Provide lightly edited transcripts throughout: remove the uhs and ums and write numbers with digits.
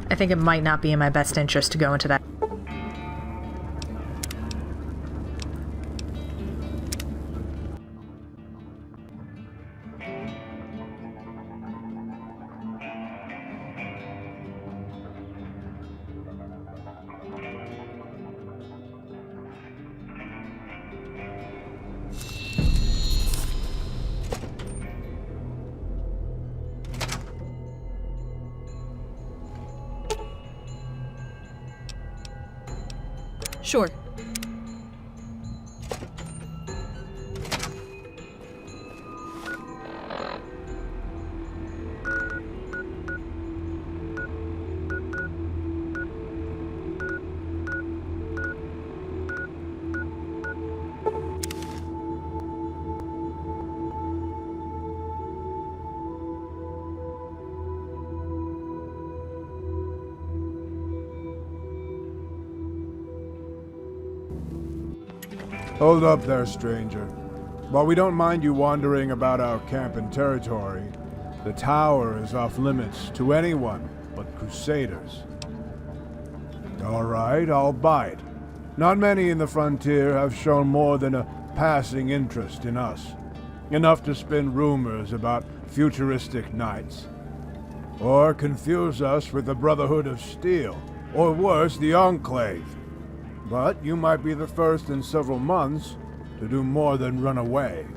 I think it might not be in my best interest to go into that. Sure. Hold up there, stranger. While we don't mind you wandering about our camp and territory, the tower is off limits to anyone but Crusaders. All right, I'll bite. Not many in the frontier have shown more than a passing interest in us. Enough to spin rumors about futuristic knights. Or confuse us with the Brotherhood of Steel, or worse, the Enclave. But you might be the first in several months to do more than run away,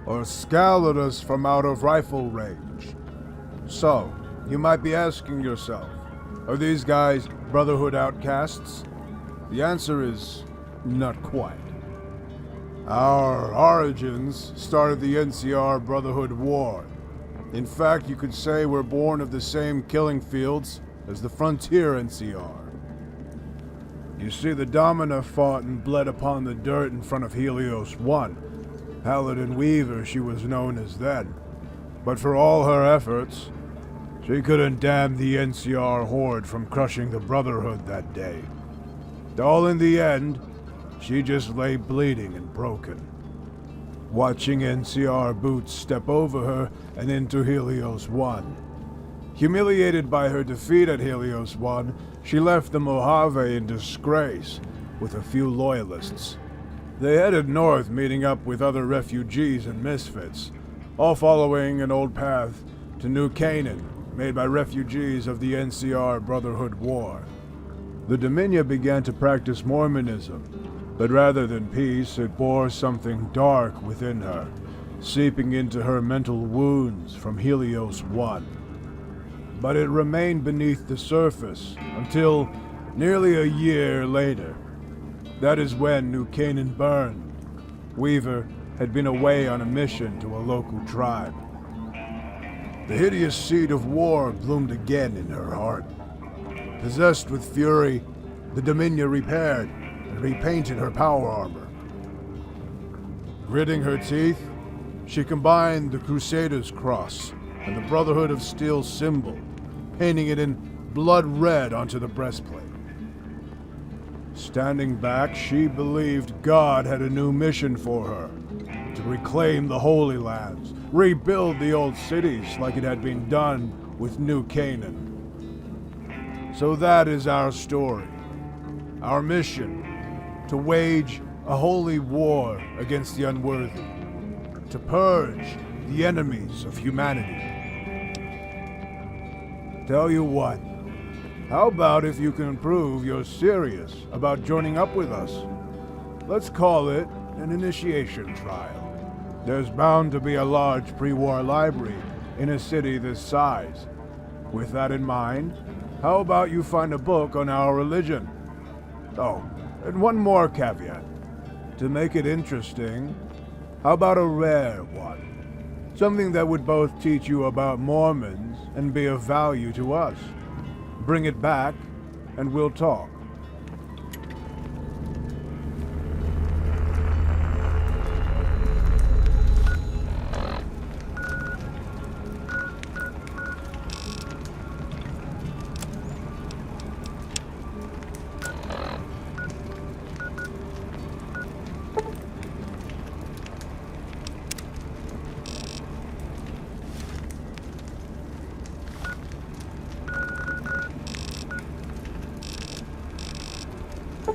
or scowl at us from out of rifle range. So, you might be asking yourself, are these guys Brotherhood outcasts? The answer is, not quite. Our origins started the NCR Brotherhood War. In fact, you could say we're born of the same killing fields as the frontier NCR. You see, the Domina fought and bled upon the dirt in front of Helios 1. Paladin Weaver, she was known as then. But for all her efforts, she couldn't dam the NCR horde from crushing the Brotherhood that day. All in the end, she just lay bleeding and broken. Watching NCR boots step over her and into Helios 1. Humiliated by her defeat at Helios 1, she left the Mojave in disgrace with a few loyalists. They headed north, meeting up with other refugees and misfits, all following an old path to New Canaan, made by refugees of the NCR Brotherhood War. The Dominia began to practice Mormonism, but rather than peace, it bore something dark within her, seeping into her mental wounds from Helios 1. But it remained beneath the surface until nearly a year later. That is when New Canaan burned. Weaver had been away on a mission to a local tribe. The hideous seed of war bloomed again in her heart. Possessed with fury, the Dominia repaired and repainted her power armor. Gritting her teeth, she combined the Crusaders' cross and the Brotherhood of Steel symbol, painting it in blood red onto the breastplate. Standing back, she believed God had a new mission for her, to reclaim the Holy Lands, rebuild the old cities like it had been done with New Canaan. So that is our story, our mission, to wage a holy war against the unworthy, to purge the enemies of humanity. Tell you what, how about if you can prove you're serious about joining up with us? Let's call it an initiation trial. There's bound to be a large pre-war library in a city this size. With that in mind, how about you find a book on our religion? Oh, and one more caveat. To make it interesting, how about a rare one? Something that would both teach you about Mormons and be of value to us. Bring it back, and we'll talk. I'm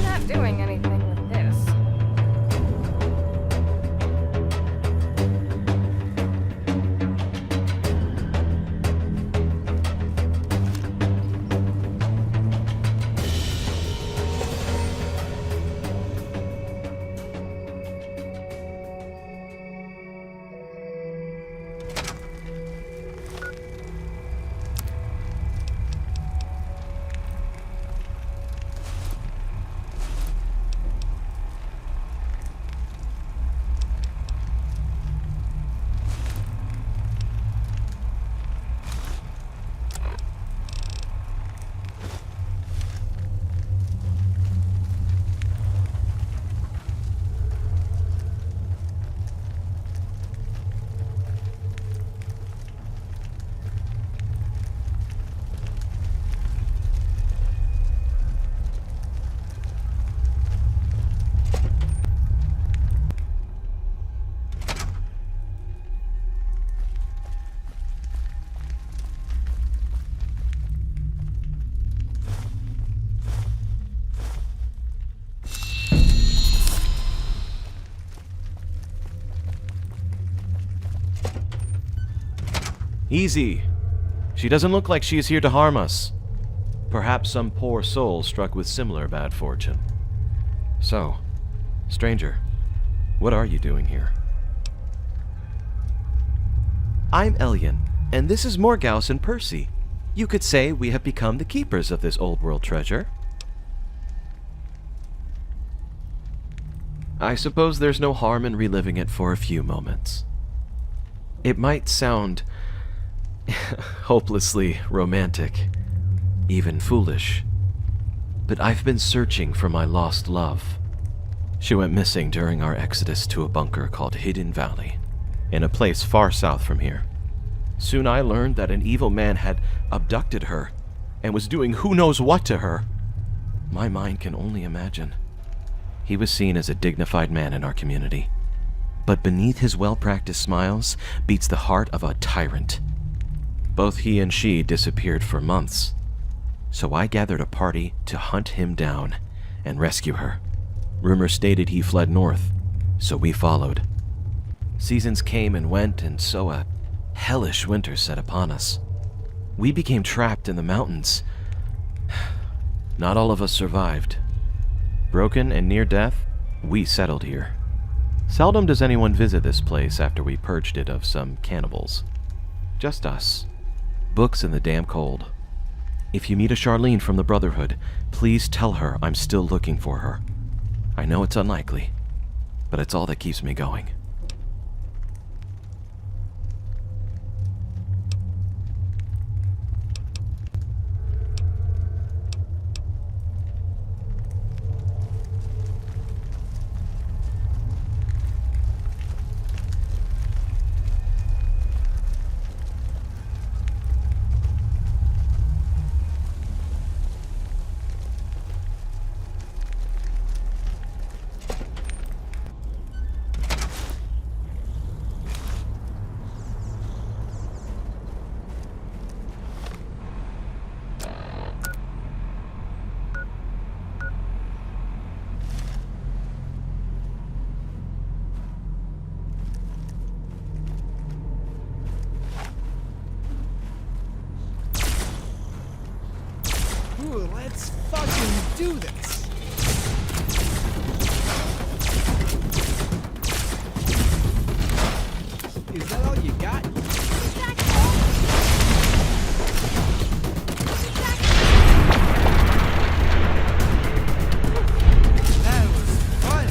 not doing anything with this. Easy. She doesn't look like she is here to harm us. Perhaps some poor soul struck with similar bad fortune. So, stranger, what are you doing here? I'm Elian, and this is Morgause and Percy. You could say we have become the keepers of this old world treasure. I suppose there's no harm in reliving it for a few moments. It might sound hopelessly romantic, even foolish, but I've been searching for my lost love. She went missing during our exodus to a bunker called Hidden Valley, in a place far south from here. Soon I learned that an evil man had abducted her and was doing who knows what to her. My mind can only imagine. He was seen as a dignified man in our community, but beneath his well-practiced smiles beats the heart of a tyrant. Both he and she disappeared for months, so I gathered a party to hunt him down and rescue her. Rumor stated he fled north, so we followed. Seasons came and went, and so a hellish winter set upon us. We became trapped in the mountains. Not all of us survived. Broken and near death, we settled here. Seldom does anyone visit this place after we purged it of some cannibals. Just us. Books in the damn cold. If you meet a Charlene from the Brotherhood, please tell her I'm still looking for her. I know it's unlikely, but it's all that keeps me going. Ooh, let's fucking do this! Is that all you got? That was fun!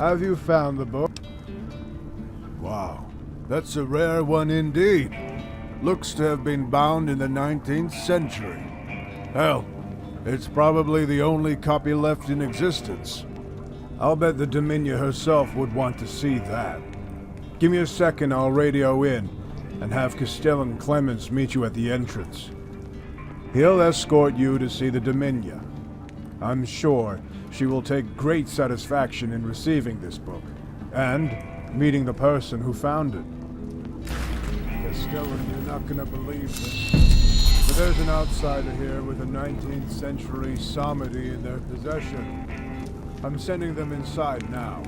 Have you found the book? Wow, that's a rare one indeed. Looks to have been bound in the 19th century. Hell, it's probably the only copy left in existence. I'll bet the Dominia herself would want to see that. Give me a second, I'll radio in, and have Castellan Clemens meet you at the entrance. He'll escort you to see the Dominia. I'm sure she will take great satisfaction in receiving this book, and meeting the person who found it. Castellan, you're not gonna believe this, but there's an outsider here with a 19th century psalmody in their possession. I'm sending them inside now.